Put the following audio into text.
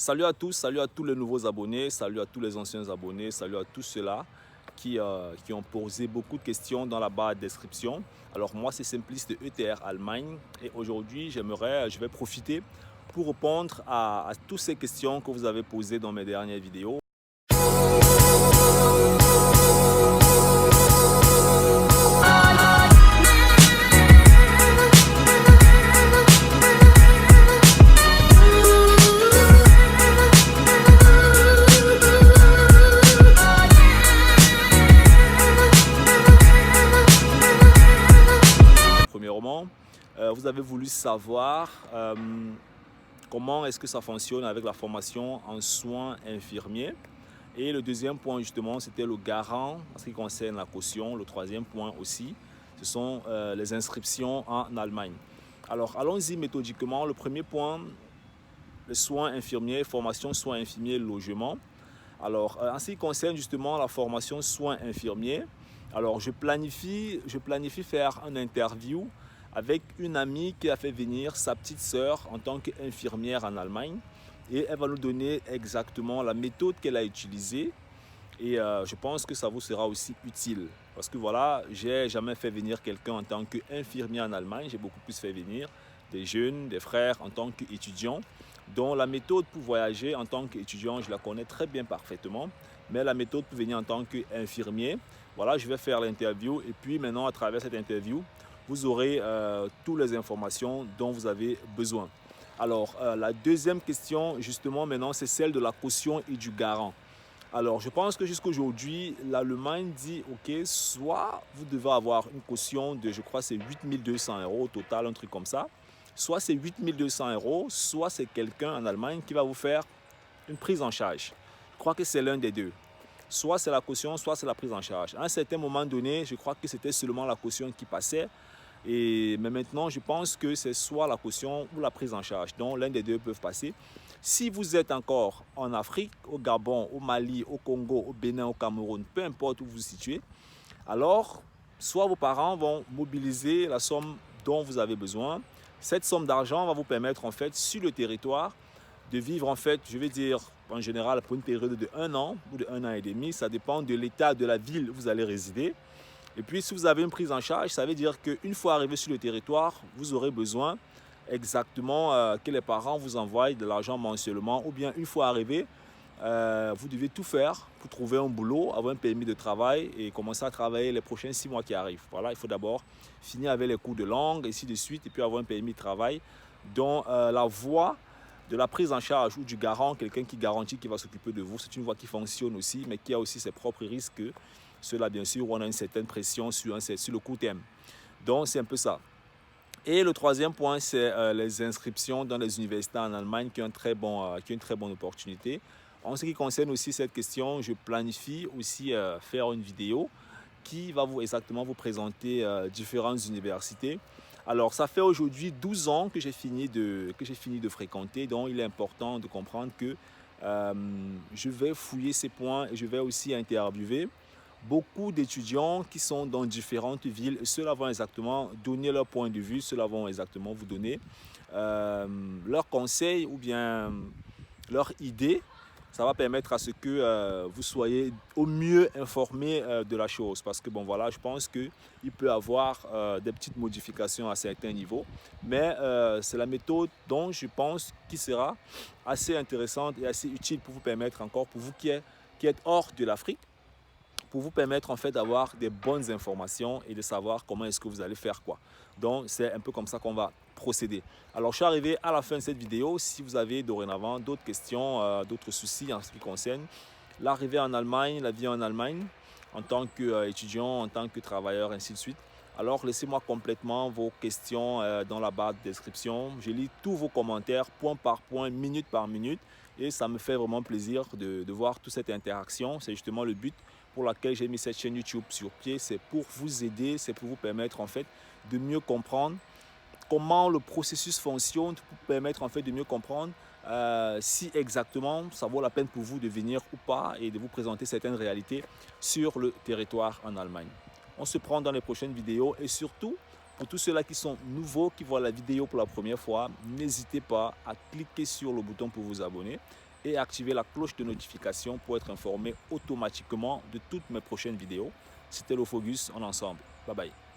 Salut à tous, salut à tous les nouveaux abonnés, salut à tous les anciens abonnés, salut à tous ceux-là qui ont posé beaucoup de questions dans la barre de description. Alors moi c'est Simplice de ETR Allemagne et aujourd'hui je vais profiter pour répondre à toutes ces questions que vous avez posées dans mes dernières vidéos. Premièrement, vous avez voulu savoir comment est-ce que ça fonctionne avec la formation en soins infirmiers. Et le deuxième point justement, c'était le garant en ce qui concerne la caution. Le troisième point aussi, ce sont les inscriptions en Allemagne. Alors allons-y méthodiquement. Le premier point, les soins infirmiers, formation soins infirmiers, logement. Alors en ce qui concerne justement la formation soins infirmiers, alors je planifie faire une interview avec une amie qui a fait venir sa petite sœur en tant qu'infirmière en Allemagne et elle va nous donner exactement la méthode qu'elle a utilisée et je pense que ça vous sera aussi utile parce que voilà, j'ai jamais fait venir quelqu'un en tant qu'infirmière en Allemagne, j'ai beaucoup plus fait venir des jeunes, des frères en tant qu'étudiants. Donc la méthode pour voyager en tant qu'étudiant, je la connais très bien parfaitement, mais la méthode pour venir en tant qu'infirmier, voilà, je vais faire l'interview et puis maintenant à travers cette interview, vous aurez toutes les informations dont vous avez besoin. Alors la deuxième question justement maintenant, c'est celle de la caution et du garant. Alors je pense que jusqu'à aujourd'hui, l'Allemagne dit ok, soit vous devez avoir une caution de, je crois c'est 8200 € au total, un truc comme ça. Soit c'est 8200 €, soit c'est quelqu'un en Allemagne qui va vous faire une prise en charge. Je crois que c'est l'un des deux. Soit c'est la caution, soit c'est la prise en charge. À un certain moment donné, je crois que c'était seulement la caution qui passait. Mais maintenant, je pense que c'est soit la caution ou la prise en charge. Donc, l'un des deux peuvent passer. Si vous êtes encore en Afrique, au Gabon, au Mali, au Congo, au Bénin, au Cameroun, peu importe où vous vous situez, alors, soit vos parents vont mobiliser la somme dont vous avez besoin. Cette somme d'argent va vous permettre, en fait, sur le territoire, de vivre, en fait, je vais dire, en général, pour une période de 1 an ou de 1 an et demi. Ça dépend de l'état de la ville où vous allez résider. Et puis, si vous avez une prise en charge, ça veut dire qu'une fois arrivé sur le territoire, vous aurez besoin exactement que les parents vous envoient de l'argent mensuellement. Ou bien, une fois arrivé, vous devez tout faire pour trouver un boulot, avoir un permis de travail et commencer à travailler les prochains 6 mois qui arrivent. Voilà, il faut d'abord finir avec les cours de langue, ainsi de suite, et puis avoir un permis de travail. Donc, la voie de la prise en charge ou du garant, quelqu'un qui garantit qu'il va s'occuper de vous, c'est une voie qui fonctionne aussi, mais qui a aussi ses propres risques. Cela, bien sûr, où on a une certaine pression sur le court terme. Donc, c'est un peu ça. Et le troisième point, c'est les inscriptions dans les universités en Allemagne, qui est une très bonne opportunité. En ce qui concerne aussi cette question, je planifie aussi faire une vidéo qui va exactement vous présenter différentes universités. Alors, ça fait aujourd'hui 12 ans que j'ai fini de fréquenter, donc il est important de comprendre que je vais fouiller ces points et je vais aussi interviewer beaucoup d'étudiants qui sont dans différentes villes. Ceux-là vont exactement donner leur point de vue, ceux-là vont exactement vous donner leurs conseils ou bien leurs idées. Ça va permettre à ce que vous soyez au mieux informé de la chose. Parce que bon voilà, je pense qu'il peut y avoir des petites modifications à certains niveaux. Mais c'est la méthode dont je pense qui sera assez intéressante et assez utile pour vous permettre encore, pour vous qui êtes hors de l'Afrique, pour vous permettre en fait d'avoir des bonnes informations et de savoir comment est-ce que vous allez faire quoi. Donc c'est un peu comme ça qu'on va procéder. Alors je suis arrivé à la fin de cette vidéo. Si vous avez dorénavant d'autres questions, d'autres soucis en ce qui concerne l'arrivée en Allemagne, la vie en Allemagne, en tant qu'étudiant, en tant que travailleur, ainsi de suite, alors laissez-moi complètement vos questions dans la barre de description. Je lis tous vos commentaires point par point, minute par minute et ça me fait vraiment plaisir de voir toute cette interaction. C'est justement le but pour laquelle j'ai mis cette chaîne YouTube sur pied, c'est pour vous aider, c'est pour vous permettre en fait de mieux comprendre comment le processus fonctionne, pour vous permettre en fait de mieux comprendre si exactement ça vaut la peine pour vous de venir ou pas et de vous présenter certaines réalités sur le territoire en Allemagne. On se prend dans les prochaines vidéos et surtout pour tous ceux-là qui sont nouveaux, qui voient la vidéo pour la première fois, n'hésitez pas à cliquer sur le bouton pour vous abonner et activer la cloche de notification pour être informé automatiquement de toutes mes prochaines vidéos. C'était Lofogus, on est ensemble. Bye bye.